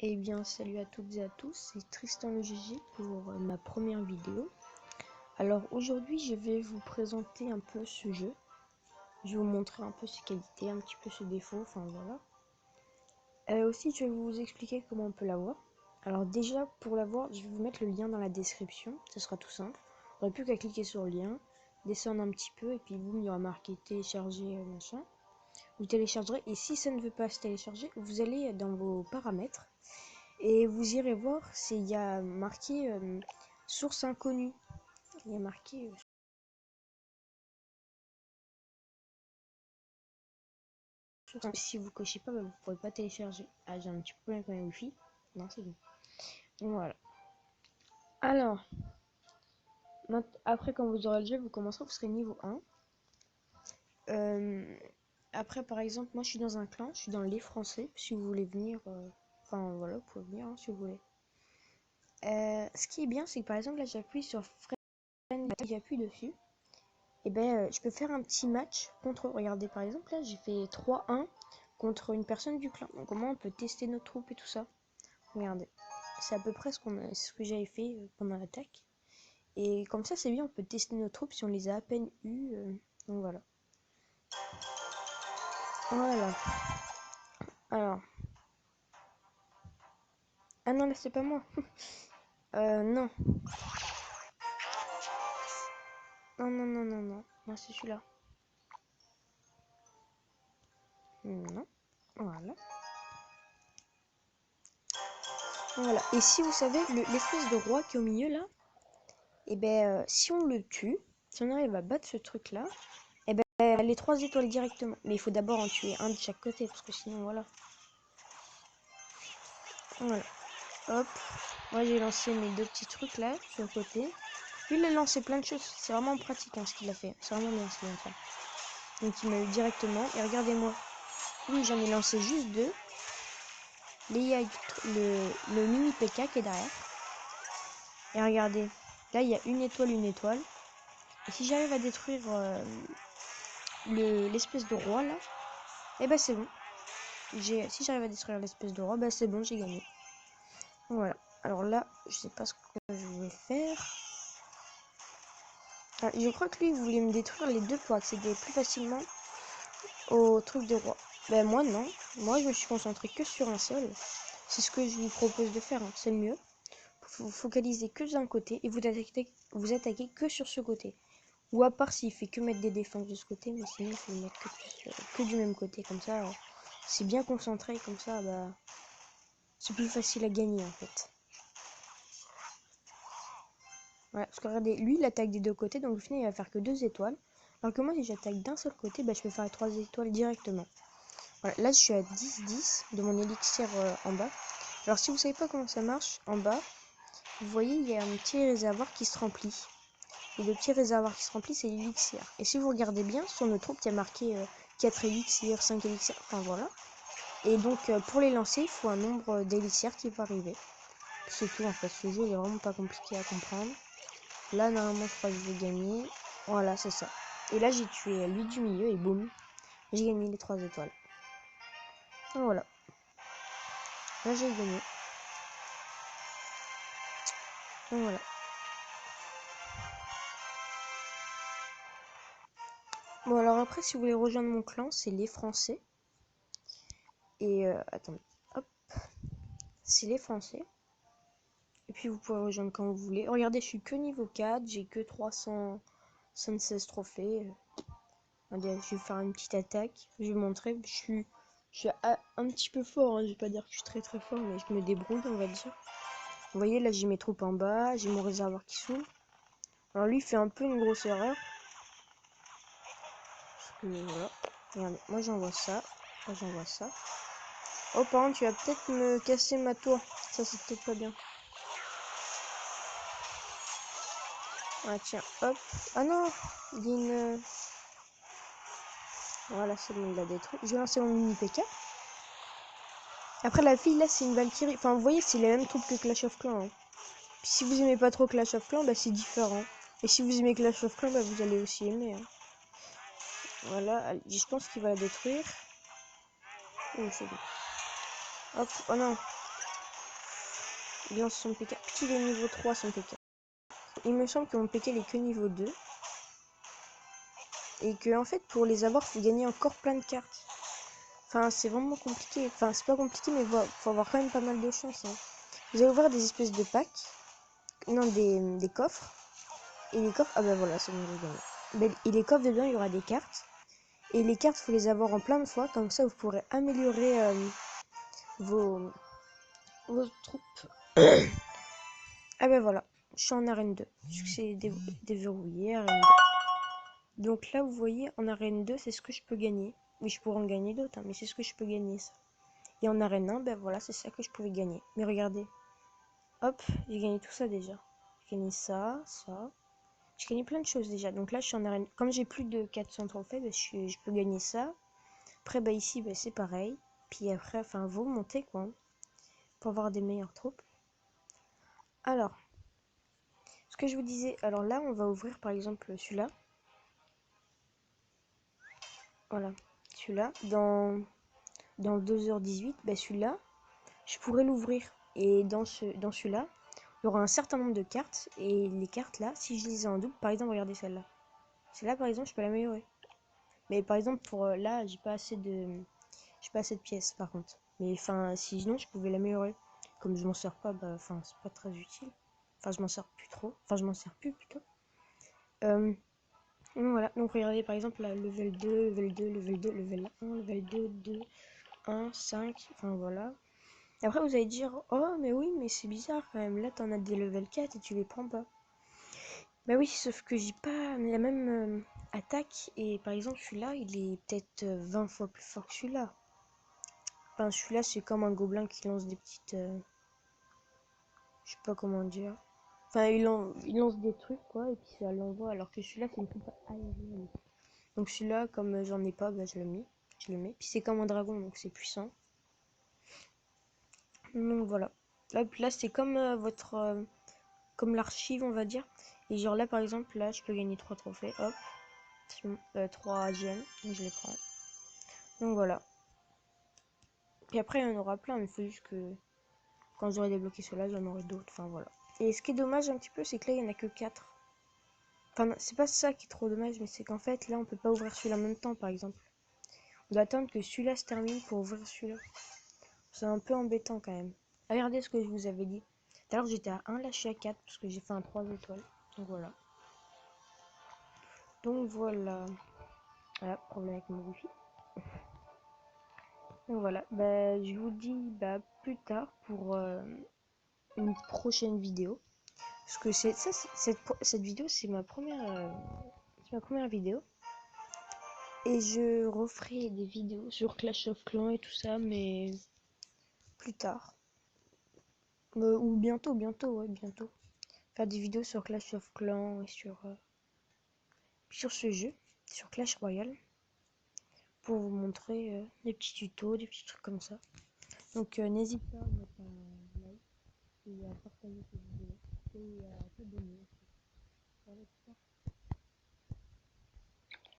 Eh bien, salut à toutes et à tous, c'est Tristan le GG pour ma première vidéo. Alors aujourd'hui, je vais vous présenter un peu ce jeu. Je vais vous montrer un peu ses qualités, un petit peu ses défauts, enfin voilà. Aussi, je vais vous expliquer comment on peut l'avoir. Alors déjà, pour l'avoir, je vais vous mettre le lien dans la description, ce sera tout simple. Vous n'aurez plus qu'à cliquer sur le lien, descendre un petit peu, et puis boum, il y aura marqué télécharger, machin. Vous téléchargerez, et si ça ne veut pas se télécharger, vous allez dans vos paramètres. Et vous irez voir, il y a marqué source inconnue. Il y a marqué si vous cochez pas, vous ne pourrez pas télécharger. Ah, j'ai un petit problème avec ma wifi. Non, c'est bon. Voilà. Alors, après quand vous aurez le jeu, vous commencerez, vous serez niveau 1. Après, par exemple, moi je suis dans un clan, je suis dans les Français. Si vous voulez venir, enfin voilà, vous pouvez venir si vous voulez. Ce qui est bien, c'est que par exemple là j'appuie sur Friend, j'appuie dessus. Et je peux faire un petit match contre, regardez par exemple là j'ai fait 3-1 contre une personne du clan. Donc au moins on peut tester nos troupes et tout ça. Regardez, c'est à peu près ce que j'avais fait pendant l'attaque. Et comme ça c'est bien, on peut tester nos troupes si on les a à peine eues. Donc voilà. Voilà. Alors. Ah non là c'est pas moi. Non. Non. Non c'est celui-là. Non. Voilà. Voilà. Et si vous savez, l'espèce de roi qui est au milieu là, et si on le tue, si on arrive à battre ce truc là, les 3 étoiles directement. Mais il faut d'abord en tuer un de chaque côté, parce que sinon voilà. Voilà. Hop. Moi j'ai lancé mes 2 petits trucs là, sur le côté. Lui il a lancé plein de choses, c'est vraiment pratique hein, ce qu'il a fait. C'est vraiment bien ce qu'il a fait. Donc il m'a eu directement, et regardez-moi. J'en ai lancé juste 2. Là il y a le mini PK qui est derrière. Et regardez, là il y a une étoile. Et si j'arrive à détruire l'espèce de roi là, c'est bon. Si j'arrive à détruire l'espèce de roi, c'est bon, j'ai gagné. Voilà. Alors là, je sais pas ce que je vais faire. Ah, je crois que lui, il voulait me détruire les 2 pour accéder plus facilement au truc de roi. Moi non. Moi, je me suis concentré que sur un seul. C'est ce que je vous propose de faire. Hein. C'est le mieux. Vous focalisez que d'un côté et vous attaquez que sur ce côté. Ou à part s'il fait que mettre des défenses de ce côté, mais sinon il faut mettre que du même côté. Comme ça, c'est bien concentré. Comme ça, c'est plus facile à gagner en fait. Voilà, parce que regardez, lui il attaque des 2 côtés, donc au final il va faire que 2 étoiles. Alors que moi si j'attaque d'un seul côté, je peux faire 3 étoiles directement. Voilà, là je suis à 10 de mon élixir en bas. Alors si vous savez pas comment ça marche, en bas, vous voyez il y a un petit réservoir qui se remplit. Et le petit réservoir qui se remplit c'est l'élixir. Et si vous regardez bien, sur nos troupes il y a marqué 4 élixirs, 5 élixirs, enfin voilà. Et donc pour les lancer, il faut un nombre d'élixirs qui va arriver. C'est tout en fait, ce jeu il est vraiment pas compliqué à comprendre. Là, normalement, je crois que je vais gagner. Voilà, c'est ça. Et là, j'ai tué lui du milieu et boum, j'ai gagné les 3 étoiles. Et voilà. Là, j'ai gagné. Et voilà. Bon, alors après, si vous voulez rejoindre mon clan, c'est les Français. Et attendez. Hop. C'est les Français. Et puis, vous pouvez rejoindre quand vous voulez. Regardez, je suis que niveau 4. J'ai que 376 trophées. Regardez, je vais faire une petite attaque. Je vais montrer. Je suis un petit peu fort. Hein. Je vais pas dire que je suis très fort, mais je me débrouille, on va dire. Vous voyez, là, j'ai mes troupes en bas. J'ai mon réservoir qui s'ouvre. Alors, lui, il fait un peu une grosse erreur. Parce que, voilà. Regardez, moi, j'envoie ça. Moi, j'envoie ça. Oh, par contre, tu vas peut-être me casser ma tour. Ça, c'est peut-être pas bien. Ah, tiens, hop. Ah non, il y a une... Voilà, c'est bon, il l'a détruit. Je vais lancer mon mini PK. Après, la fille, là, c'est une Valkyrie. Enfin, vous voyez, c'est les mêmes troupes que Clash of Clans. Hein. Puis, si vous aimez pas trop Clash of Clans, c'est différent. Et si vous aimez Clash of Clans, vous allez aussi aimer. Hein. Voilà, je pense qu'il va la détruire. Oh, c'est bon. Hop, oh non. Il lance son PK. Puisqu'il est niveau 3 son PK. Il me semble que mon PK il est que niveau 2. Et que en fait pour les avoir faut gagner encore plein de cartes. Enfin c'est vraiment compliqué. Enfin c'est pas compliqué mais faut avoir quand même pas mal de chance. Hein. Vous allez ouvrir des espèces de packs. Non des coffres. Et les coffres. Ah bah voilà c'est bon j'ai gagné. Et les coffres dedans il y aura des cartes. Et les cartes faut les avoir en plein de fois. Comme ça vous pourrez améliorer vos troupes. Ah bah voilà. Je suis en arène 2. Succès déverrouillé arène 2. Donc là vous voyez en arène 2 c'est ce que je peux gagner. Oui je pourrais en gagner d'autres hein, mais c'est ce que je peux gagner ça. Et en arène 1 ben voilà c'est ça que je pouvais gagner. Mais regardez. Hop j'ai gagné tout ça déjà. J'ai gagné ça. J'ai gagné plein de choses déjà. Donc là je suis en arène. Comme j'ai plus de 400 trophées ben, je peux gagner ça. Après bah ici ben, c'est pareil. Puis après enfin vous montez quoi. Pour avoir des meilleures troupes. Alors. Ce que je vous disais. Alors là on va ouvrir par exemple celui-là. Voilà. Celui-là. Dans 2h18 ben celui-là. Je pourrais l'ouvrir. Et dans celui-là, il y aura un certain nombre de cartes. Et les cartes là, si je les ai en double, par exemple, regardez celle-là. Celle-là, par exemple, je peux l'améliorer. Mais par exemple, pour là, j'ai pas assez de pièces par contre. Mais enfin, sinon, je pouvais l'améliorer. Comme je m'en sers pas, bah, enfin, c'est pas très utile. Enfin, je m'en sers plus trop. Enfin, je m'en sers plus plutôt. Donc voilà. Donc regardez, par exemple, là, level 2, level 2, level 2, level 1, level 2, 2, 1, 5. Enfin voilà. Et après vous allez dire, oh mais oui mais c'est bizarre quand même, là t'en as des level 4 et tu les prends pas. Bah oui sauf que j'ai pas la même attaque et par exemple celui-là il est peut-être 20 fois plus fort que celui-là. Enfin celui-là c'est comme un gobelin qui lance des petites... je sais pas comment dire. Enfin il lance des trucs quoi et puis ça l'envoie alors que celui-là c'est une coupe aérienne. Donc celui-là comme j'en ai pas bah je le mets. Puis c'est comme un dragon donc c'est puissant. Donc voilà. Là c'est comme votre... comme l'archive on va dire. Et genre là par exemple là je peux gagner 3 trophées. Hop. 3 gemmes. Donc je les prends. Donc voilà. Et après il y en aura plein. Mais il faut juste que quand j'aurai débloqué cela j'en aurai d'autres. Enfin voilà. Et ce qui est dommage un petit peu c'est que là il n'y en a que 4. Enfin c'est pas ça qui est trop dommage. Mais c'est qu'en fait là on peut pas ouvrir celui-là en même temps par exemple. On doit attendre que celui-là se termine pour ouvrir celui-là. C'est un peu embêtant quand même. Regardez ce que je vous avais dit. Tout à l'heure j'étais à 1, là je suis à 4 parce que j'ai fait un 3 étoiles. Donc voilà. Donc voilà. Voilà, problème avec mon wifi. Donc voilà, bah, je vous dis bah, plus tard pour une prochaine vidéo. Parce que cette vidéo, c'est ma première vidéo. Et je referai des vidéos sur Clash of Clans et tout ça, mais plus tard. Ou bientôt, ouais, bientôt. Faire des vidéos sur Clash of Clans et sur ce jeu, sur Clash Royale. Pour vous montrer des petits tutos, des petits trucs comme ça. Donc n'hésite pas à mettre un like et à partager cette vidéo et à t'abonner. Voilà,